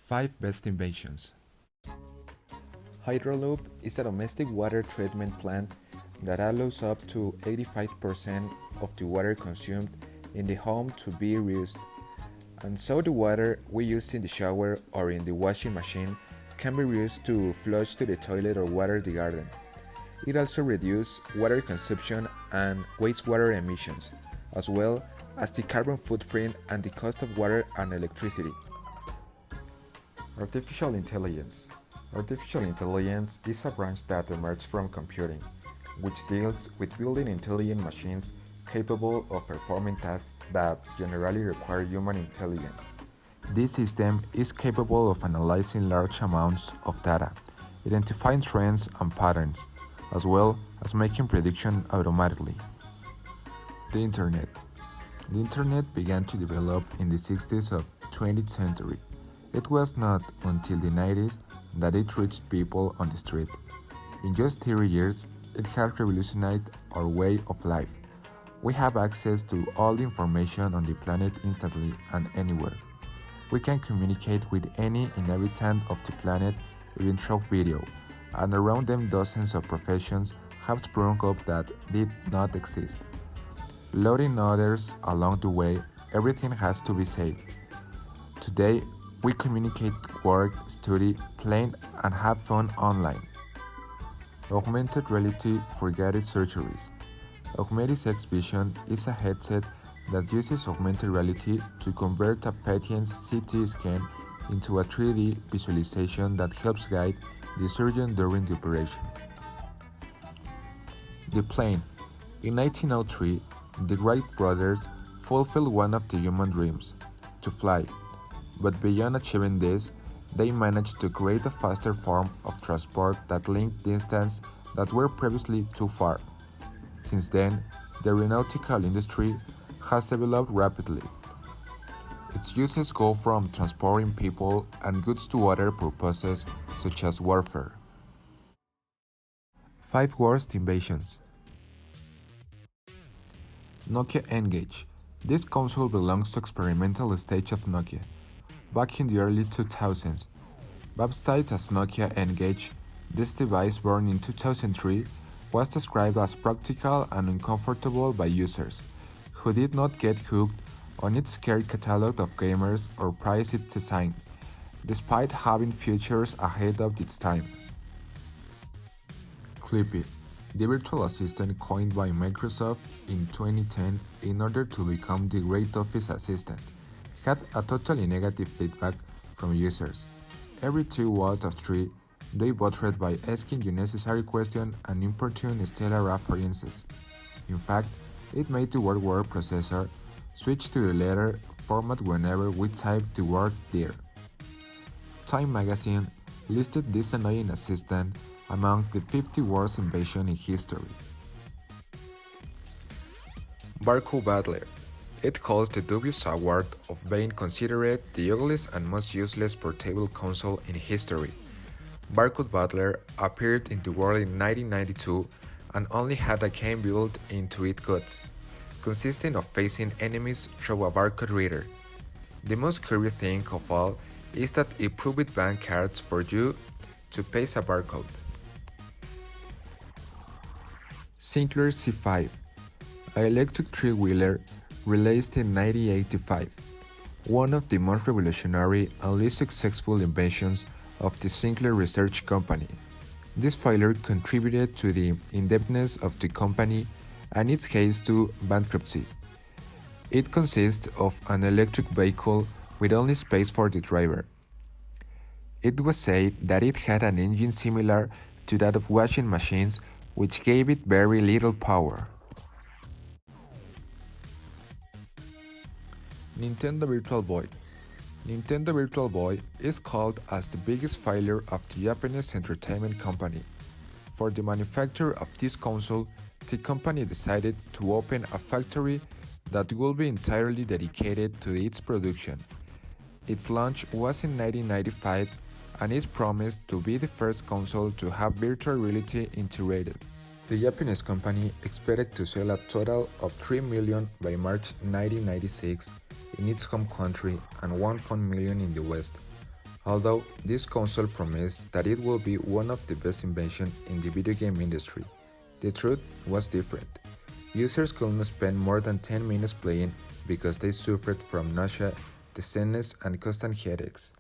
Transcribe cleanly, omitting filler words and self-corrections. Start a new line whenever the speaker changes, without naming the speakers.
5 Best Inventions. Hydroloop is a domestic water treatment plant that allows up to 85% of the water consumed in the home to be reused. And so the water we use in the shower or in the washing machine can be reused to flush to the toilet or water the garden. It also reduces water consumption and wastewater emissions, as well as the carbon footprint and the cost of water and electricity. Artificial intelligence. Artificial intelligence is a branch that emerged from computing, which deals with building intelligent machines capable of performing tasks that generally require human intelligence. This system is capable of analyzing large amounts of data, identifying trends and patterns, as well as making predictions automatically. The Internet. The Internet began to develop in the 60s of 20th century. It was not until the 90s that it reached people on the street. In just 30 years, it has revolutionized our way of life. We have access to all the information on the planet instantly and anywhere. We can communicate with any inhabitant of the planet even through video, and around them dozens of professions have sprung up that did not exist. Loading others along the way, everything has to be said. Today, we communicate, work, study, play, and have fun online. Augmented reality for guided surgeries. Augmented X Vision is a headset that uses augmented reality to convert a patient's CT scan into a 3D visualization that helps guide the surgeon during the operation. The plane. In 1903, the Wright brothers fulfilled one of the human dreams, to fly. But beyond achieving this, they managed to create a faster form of transport that linked distances that were previously too far. Since then, the aeronautical industry has developed rapidly. Its uses go from transporting people and goods to other purposes, such as warfare. 5 Worst Inventions. Nokia N-Gage. This console belongs to experimental stage of Nokia. Back in the early 2000s, baptized as Nokia N-Gage, this device born in 2003 was described as practical and uncomfortable by users, who did not get hooked on its scary catalog of gamers or prize its design, despite having features ahead of its time. Clippy, the virtual assistant coined by Microsoft in 2010 in order to become the great office assistant, had a totally negative feedback from users. Every 2 out of 3, they voted by asking unnecessary questions and importune stellar appearances. In fact, it made the word processor switch to the letter format whenever we typed the word "dear." Time magazine listed this annoying assistant among the 50 worst inventions in history. Barco Battler. It holds the dubious award of being considered the ugliest and most useless portable console in history. Barcode Battler appeared in the world in 1992 and only had a game built into its guts, consisting of facing enemies through a barcode reader. The most curious thing of all is that it proved bank cards for you to paste a barcode. Sinclair C5, an electric three-wheeler released in 1985, one of the most revolutionary and least successful inventions of the Sinclair Research Company. This failure contributed to the indebtedness of the company and its case to bankruptcy. It consists of an electric vehicle with only space for the driver. It was said that it had an engine similar to that of washing machines, which gave it very little power. Nintendo Virtual Boy. Nintendo Virtual Boy is called as the biggest failure of the Japanese entertainment company. For the manufacture of this console, the company decided to open a factory that will be entirely dedicated to its production. Its launch was in 1995 and it promised to be the first console to have virtual reality integrated. The Japanese company expected to sell a total of 3 million by March 1996 in its home country and 1 million in the West. Although this console promised that it would be one of the best inventions in the video game industry, the truth was different. Users couldn't spend more than 10 minutes playing because they suffered from nausea, dizziness, and constant headaches.